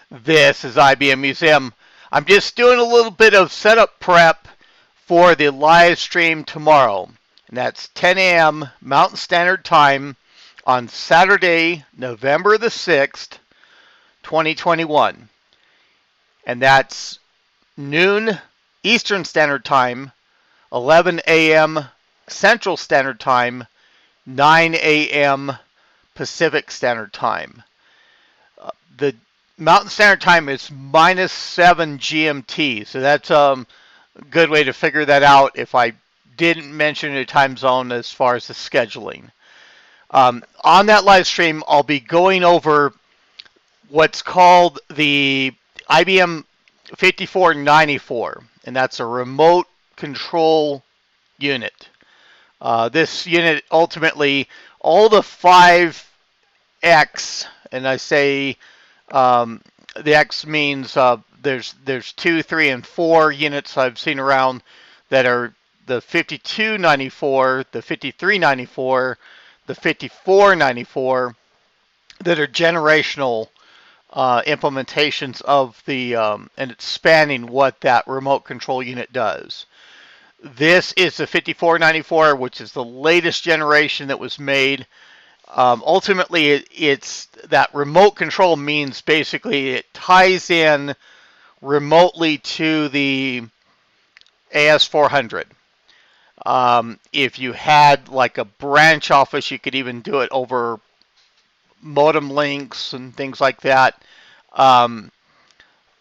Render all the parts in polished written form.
This is IBM Museum. I'm just doing a little bit of setup prep for the live stream tomorrow. And that's 10 a.m. Mountain Standard Time on Saturday, November the 6th, 2021. And that's noon Eastern Standard Time, 11 a.m. Central Standard Time, 9 a.m. Pacific Standard Time. The Mountain Standard Time is -7 GMT, so that's a good way to figure that out if I didn't mention a time zone as far as the scheduling. On that live stream, I'll be going over what's called the IBM 5494, and that's a remote control unit. This unit ultimately, all the 5X, and I say the X means there's 2, 3, and 4 units I've seen around that are the 5294, the 5394, the 5494 that are generational implementations of the and it's spanning what that remote control unit does. This is the 5494, which is the latest generation that was made. Ultimately, it's that remote control means basically it ties in remotely to the AS400. If you had like a branch office, you could even do it over modem links and things like that.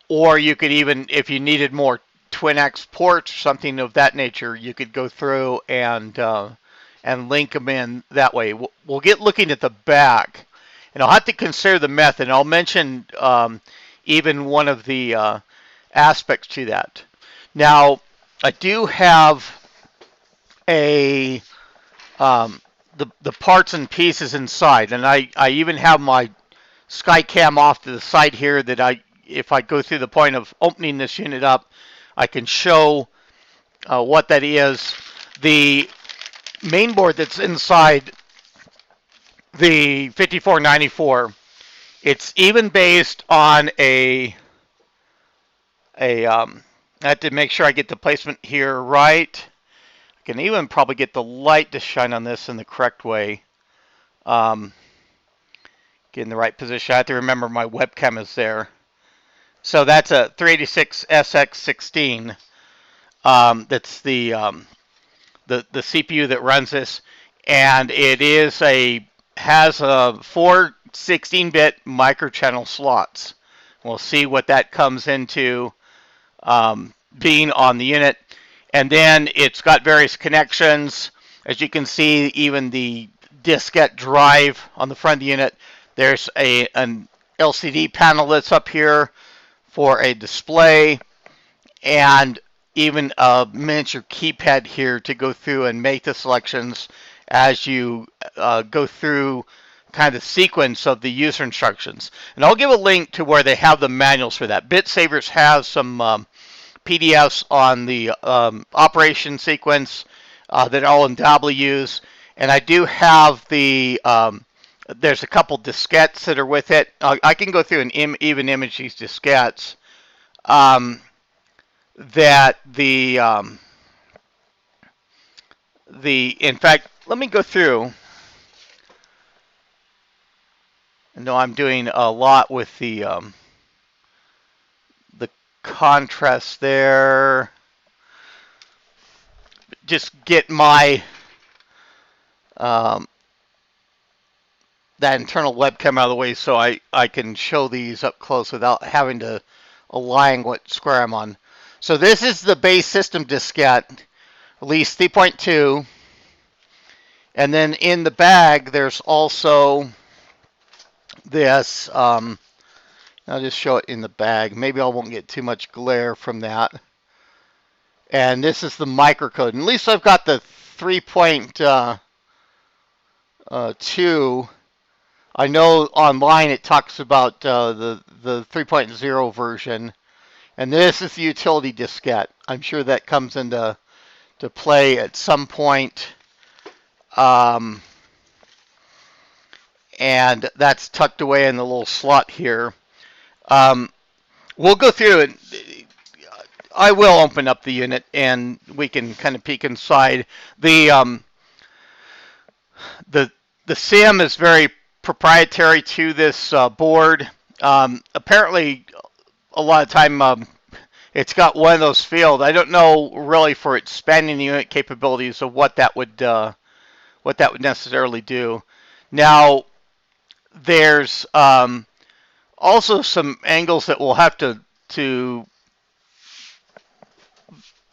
Or you could even, if you needed more TwinX ports or something of that nature, you could go through and link them in that way. We'll get looking at the back, and I'll have to consider the method. I'll mention even one of the aspects to that. Now, I do have a the parts and pieces inside, and I even have my SkyCam off to the side here that if I go through the point of opening this unit up, I can show what that is. The mainboard that's inside the 5494, it's even based on I have to make sure I get the placement here right. I can even probably get the light to shine on this in the correct way. Get in the right position. I have to remember my webcam is there. So that's a 386SX16. That's the CPU that runs this, and it has 4 16-bit microchannel slots. We'll see what that comes into being on the unit. And then it's got various connections. As you can see, even the diskette drive on the front of the unit. There's an LCD panel that's up here for a display, and even a miniature keypad here to go through and make the selections as you go through kind of sequence of the user instructions. And I'll give a link to where they have the manuals for that. BitSavers has some PDFs on the operation sequence that I'll undoubtedly use. And I do have there's a couple diskettes that are with it. I can go through and even image these diskettes. That in fact, let me go through. I know I'm doing a lot with the contrast there. Just get my that internal webcam out of the way so I can show these up close without having to align what square I'm on. So this is the base system diskette, release 3.2. And then in the bag, there's also this, I'll just show it in the bag. Maybe I won't get too much glare from that. And this is the microcode. And at least I've got the 3.2. I know online it talks about the 3.0 version. And this is the utility diskette. I'm sure that comes into play at some point. And that's tucked away in the little slot here. we'll go through it. I will open up the unit and we can kind of peek inside. The the the SIM is very proprietary to this board. Apparently, a lot of time it's got one of those fields. I don't know really for its spanning unit capabilities of what that would necessarily do. Now, there's also some angles that we'll have to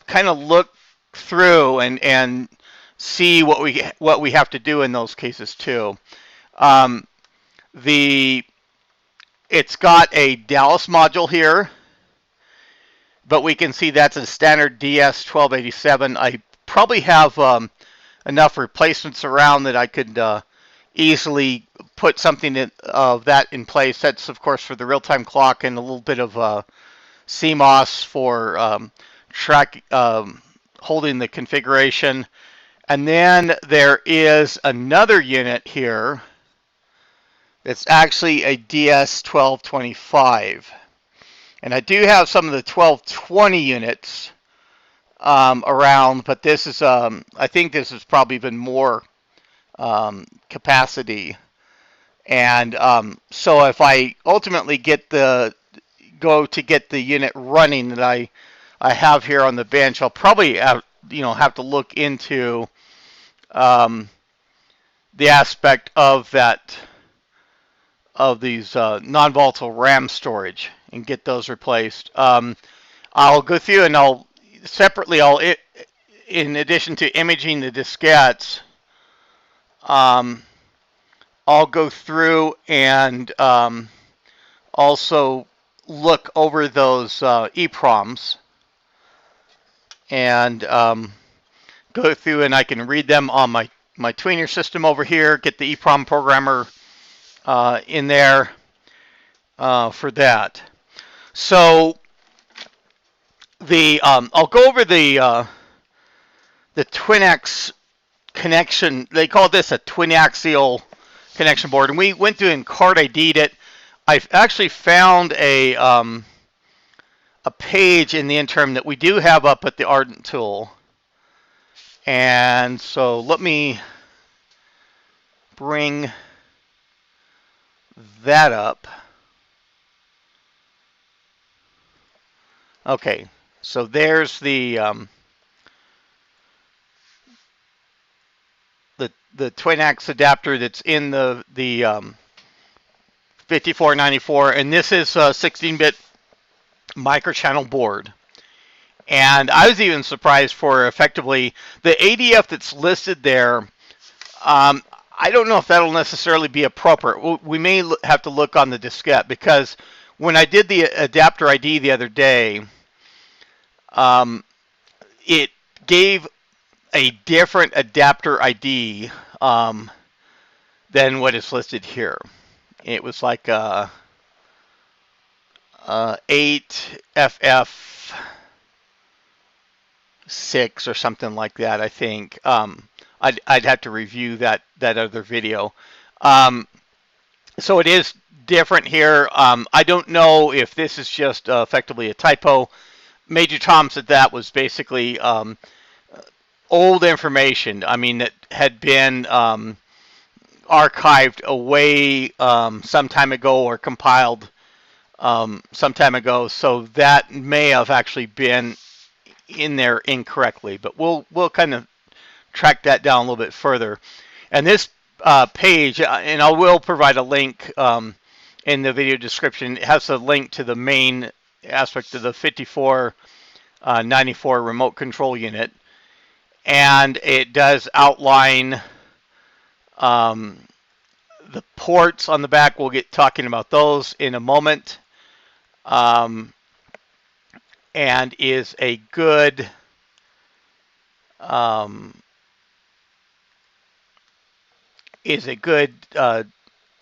kind of look through and see what we have to do in those cases too. Um, the It's got a Dallas module here, but we can see that's a standard DS1287. I probably have enough replacements around that I could easily put something of that in place. That's of course for the real-time clock and a little bit of CMOS for holding the configuration. And then there is another unit here that's actually a DS1225. And I do have some of the 1220 units around, but this is, I think this is probably even more capacity. And so if I ultimately go to get the unit running that I have here on the bench, I'll probably have to look into the aspect of these non-volatile RAM storage and get those replaced. I'll go through and in addition to imaging the diskettes, I'll go through and also look over those EPROMs and go through and I can read them on my tweener system over here, get the EPROM programmer in there for that. So I'll go over the Twinax connection. They call this a twin axial connection board, and we went through and card ID'd it. I've actually found a page in the interim that we do have up at the Ardent tool, and so let me bring that up. Okay, so there's the Twinax adapter that's in the 5494, and this is a 16-bit microchannel board. And I was even surprised for effectively the ADF that's listed there. I don't know if that'll necessarily be appropriate. We may have to look on the diskette, because when I did the adapter ID the other day, it gave a different adapter ID than what is listed here. It was like 8FF6 or something like that, I think. I'd have to review that other video. So it is different here. I don't know if this is just effectively a typo. Major Tom said that was basically old information. I mean, that had been archived away some time ago or compiled some time ago. So that may have actually been in there incorrectly. But we'll kind of track that down a little bit further. And this page, and I will provide a link in the video description. It has a link to the main aspect of the 5494 remote control unit, and it does outline the ports on the back. We'll get talking about those in a moment, and is a good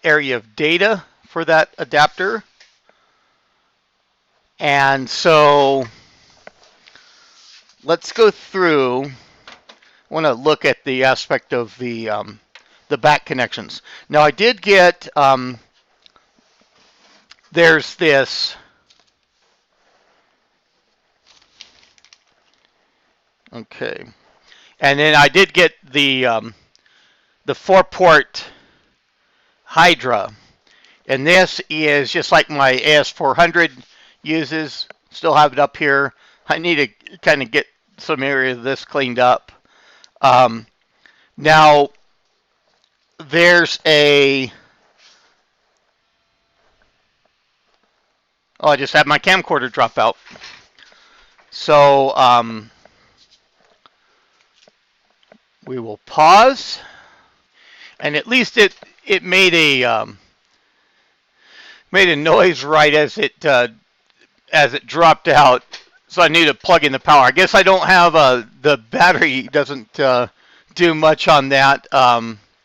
area of data for that adapter. And so let's go through. I want to look at the aspect of the back connections. Now I did get there's this Okay. And then I did get the 4-port Hydra. And this is just like my AS400 uses. Still have it up here. I need to kind of get some area of this cleaned up. Now, there's a... Oh, I just had my camcorder drop out. So, we will pause. And at least it made a noise right as it dropped out. So I need to plug in the power. I guess I don't have the battery doesn't do much on that,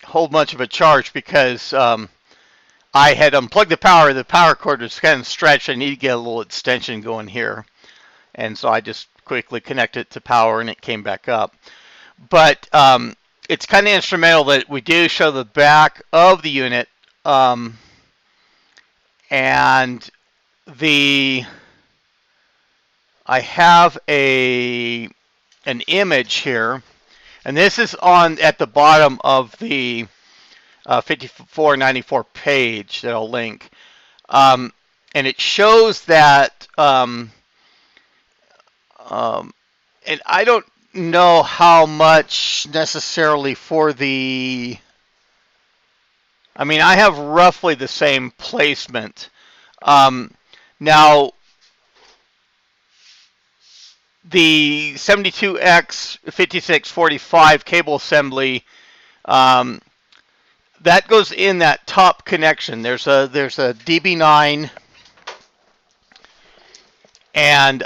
hold much of a charge, because I had unplugged the power. The power cord was kind of stretched. I need to get a little extension going here. And so I just quickly connected it to power and it came back up. But it's kind of instrumental that we do show the back of the unit. And I have an image here, and this is at the bottom of the 5494 page that I'll link, and it shows that, and I don't know how much necessarily for the. I mean, I have roughly the same placement. Now, the 72X 5645 cable assembly, that goes in that top connection. There's a DB9, and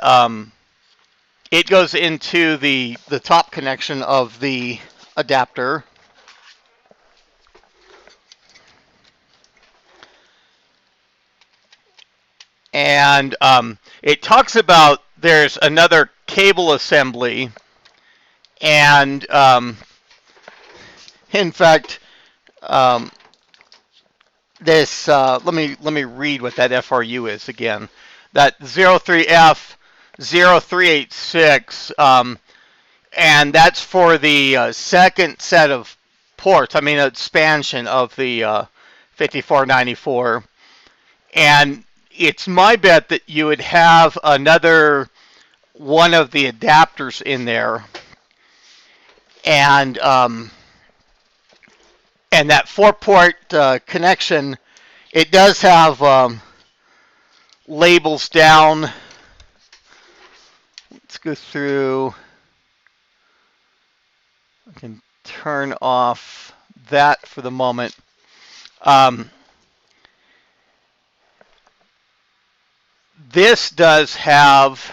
it goes into the top connection of the adapter. And it talks about there's another cable assembly, and in fact, this let me read what that FRU is again. That 03F0386, and that's for the second set of ports. I mean, expansion of the 5494, and it's my bet that you would have another one of the adapters in there, and that 4-port connection, it does have labels down. Let's go through. I can turn off that for the moment. This does have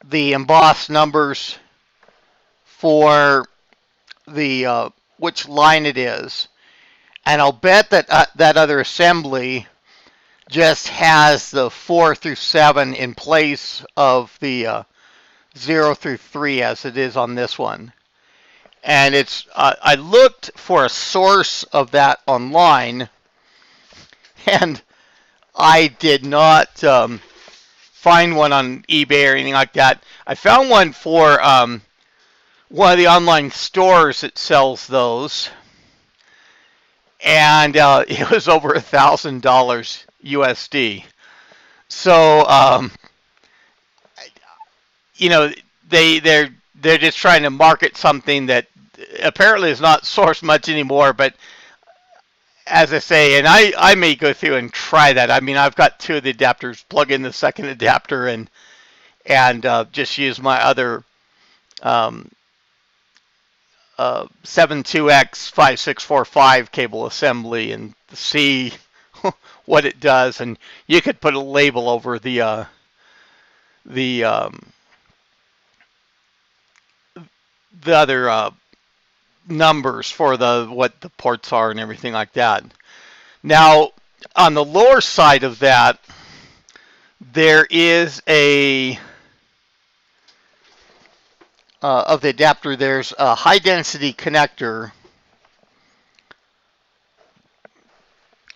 the embossed numbers for the which line it is, and I'll bet that that other assembly just has the 4 through 7 in place of the 0 through 3 as it is on this one. And it's I looked for a source of that online, and I did not find one on eBay or anything like that. I found one for one of the online stores that sells those, and it was over $1,000 USD. So you know, they're just trying to market something that apparently is not sourced much anymore. But as I say, and I may go through and try that. I mean, I've got 2 of the adapters, plug in the second adapter, and just use my other 72X 5645 cable assembly and see what it does. And you could put a label over the other numbers for what the ports are and everything like that. Now, on the lower side of that, there is of the adapter, there's a high density connector,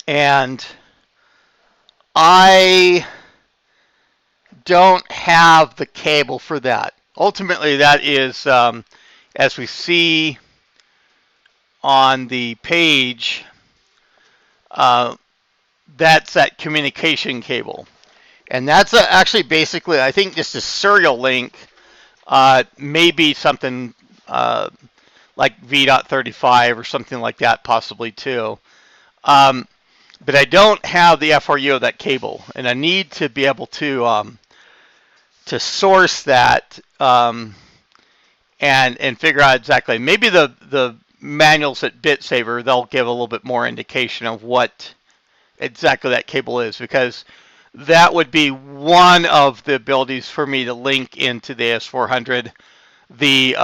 and I don't have the cable for that. ultimately that is, as we see on the page, uh, that's that communication cable. And that's actually basically, I think, just a serial link. Maybe something like V.35 or something like that, possibly too. But I don't have the FRU of that cable, and I need to be able to source that and figure out exactly. Maybe the manuals at BitSaver, they'll give a little bit more indication of what exactly that cable is, because that would be one of the abilities for me to link into the AS400. The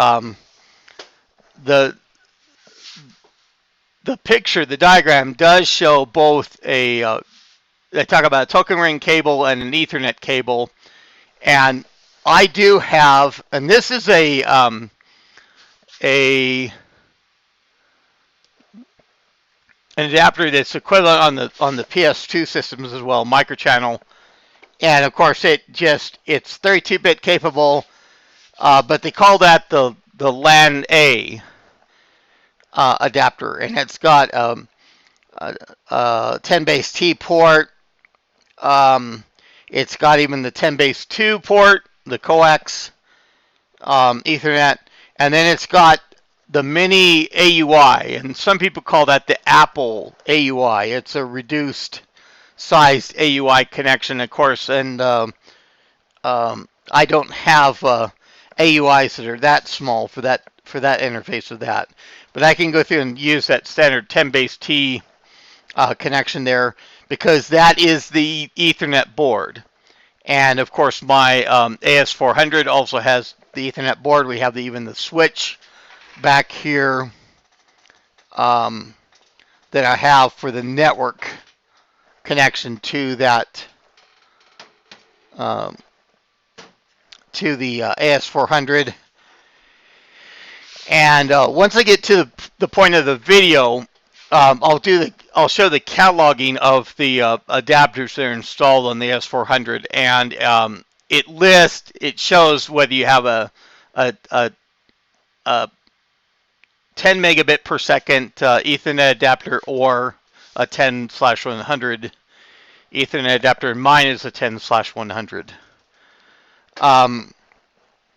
the the picture, the diagram does show both they talk about a token ring cable and an Ethernet cable, and I do have, and this is a an adapter that's equivalent on the PS2 systems as well, microchannel, and of course it's 32-bit capable, but they call that the LAN A adapter, and it's got a 10 base T port. It's got even the 10 base 2 port, the coax, Ethernet, and then it's got the mini AUI, and some people call that the Apple AUI. It's a reduced sized AUI connection, of course, and I don't have AUIs that are that small for that interface with that, but I can go through and use that standard 10 base T connection there, because that is the Ethernet board. And of course, my AS400 also has the Ethernet board. We have even the switch back here that I have for the network connection to that to the AS400. And once I get to the point of the video, I'll show the cataloging of the adapters that are installed on the S400, and it shows whether you have a 10 megabit per second Ethernet adapter or a 10/100 Ethernet adapter. Mine is a 10/100.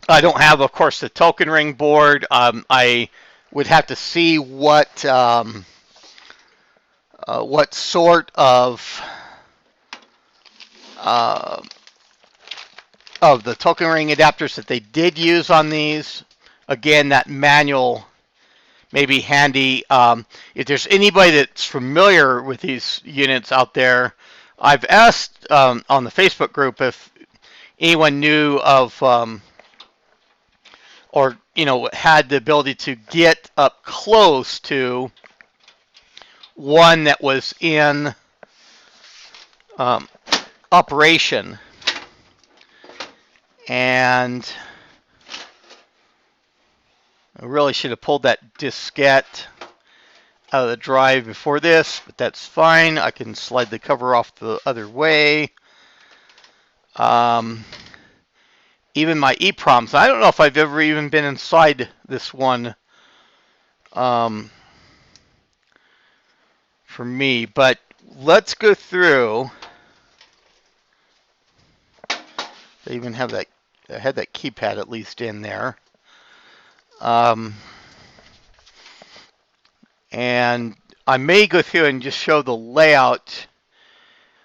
I don't have, of course, the token ring board. I would have to see what sort of the token ring adapters that they did use on these. Again, that manual may be handy. If there's anybody that's familiar with these units out there, I've asked on the Facebook group if anyone knew of or had the ability to get up close to one that was in operation. And I really should have pulled that diskette out of the drive before this, but that's fine. I can slide the cover off the other way. Even my EEPROMs, I don't know if I've ever even been inside this one for me, but let's go through. They even have that, I had that keypad at least in there. And I may go through and just show the layout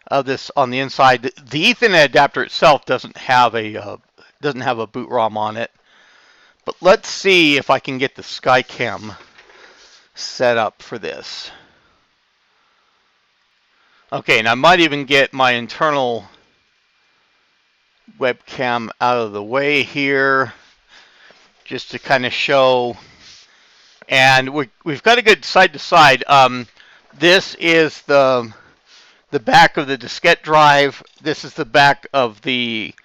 of this on the inside. The Ethernet adapter itself doesn't have a boot ROM on it, but let's see if I can get the SkyCam set up for this. Okay, and I might even get my internal webcam out of the way here, just to kind of show. And we've got a good side to side. This is the back of the diskette drive. This is the back of the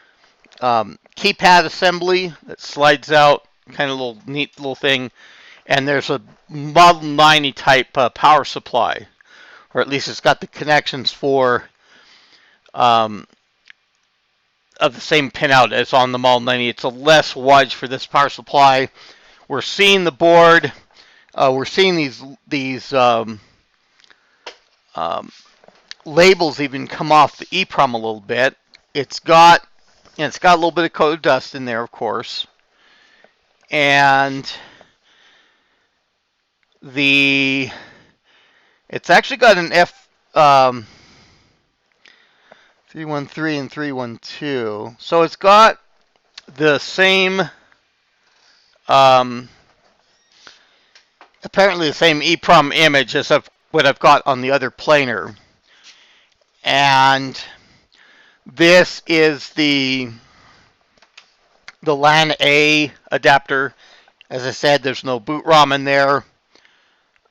keypad assembly that slides out, kind of little neat little thing. And there's a Model 90 type power supply, or at least it's got the connections for of the same pinout as on the Model 90. It's a less wattage for this power supply. We're seeing the board. We're seeing these labels even come off the EEPROM a little bit. It's got a little bit of coat dust in there, of course, and it's actually got an F 313 and 312, so it's got the same apparently the same EEPROM image as what I've got on the other planer. And this is the LAN A adapter. As I said, there's no boot ROM in there.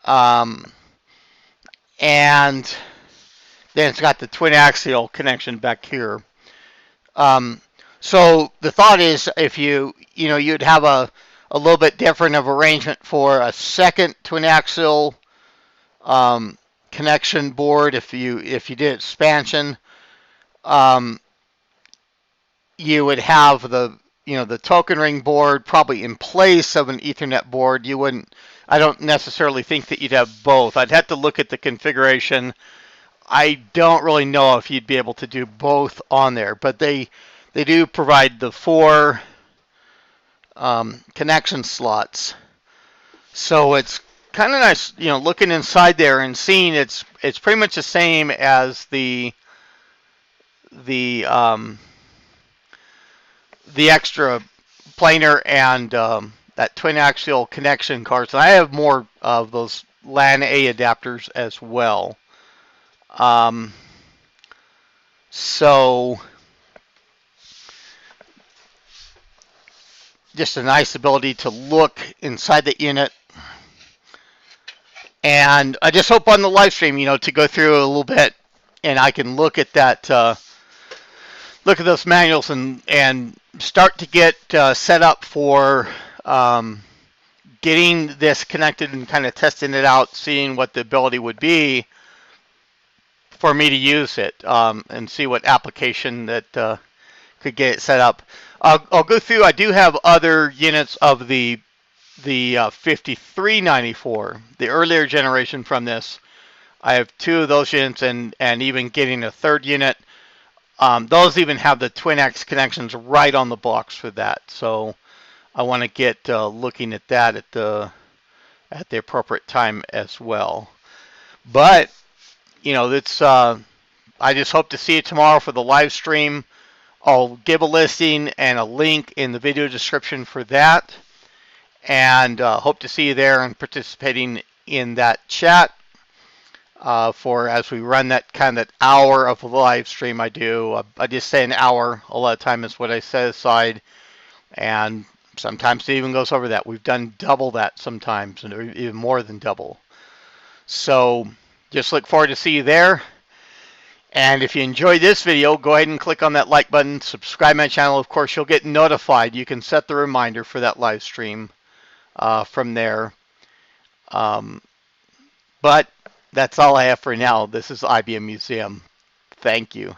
And then it's got the twin axial connection back here. So the thought is, if you'd have a little bit different of arrangement for a second twin axial connection board. If you did expansion, you would have the token ring board probably in place of an Ethernet board. I don't necessarily think that you'd have both. I'd have to look at the configuration. I don't really know if you'd be able to do both on there, but they do provide the 4 connection slots. So it's kind of nice, looking inside there and seeing it's pretty much the same as the extra planar and that twin axial connection cards. And I have more of those LAN A adapters as well. So just a nice ability to look inside the unit. And I just hope on the live stream, to go through a little bit, and I can look at that, look at those manuals and start to get set up for getting this connected and kind of testing it out, seeing what the ability would be for me to use it, and see what application that could get it set up. I'll go through. I do have other units of the 5394, the earlier generation from this. I have 2 of those units, and even getting a 3rd unit. Those even have the twin-X connections right on the box for that. So I want to get looking at that at the appropriate time as well. But it's I just hope to see you tomorrow for the live stream. I'll give a listing and a link in the video description for that. And hope to see you there and participating in that chat for as we run that kind of hour of live stream I do. I just say an hour. A lot of time is what I set aside. And sometimes it even goes over that. We've done double that sometimes, and even more than double. So just look forward to see you there. And if you enjoyed this video, go ahead and click on that like button. Subscribe my channel. Of course, you'll get notified. You can set the reminder for that live stream from there. But that's all I have for now. This is IBM Museum. Thank you.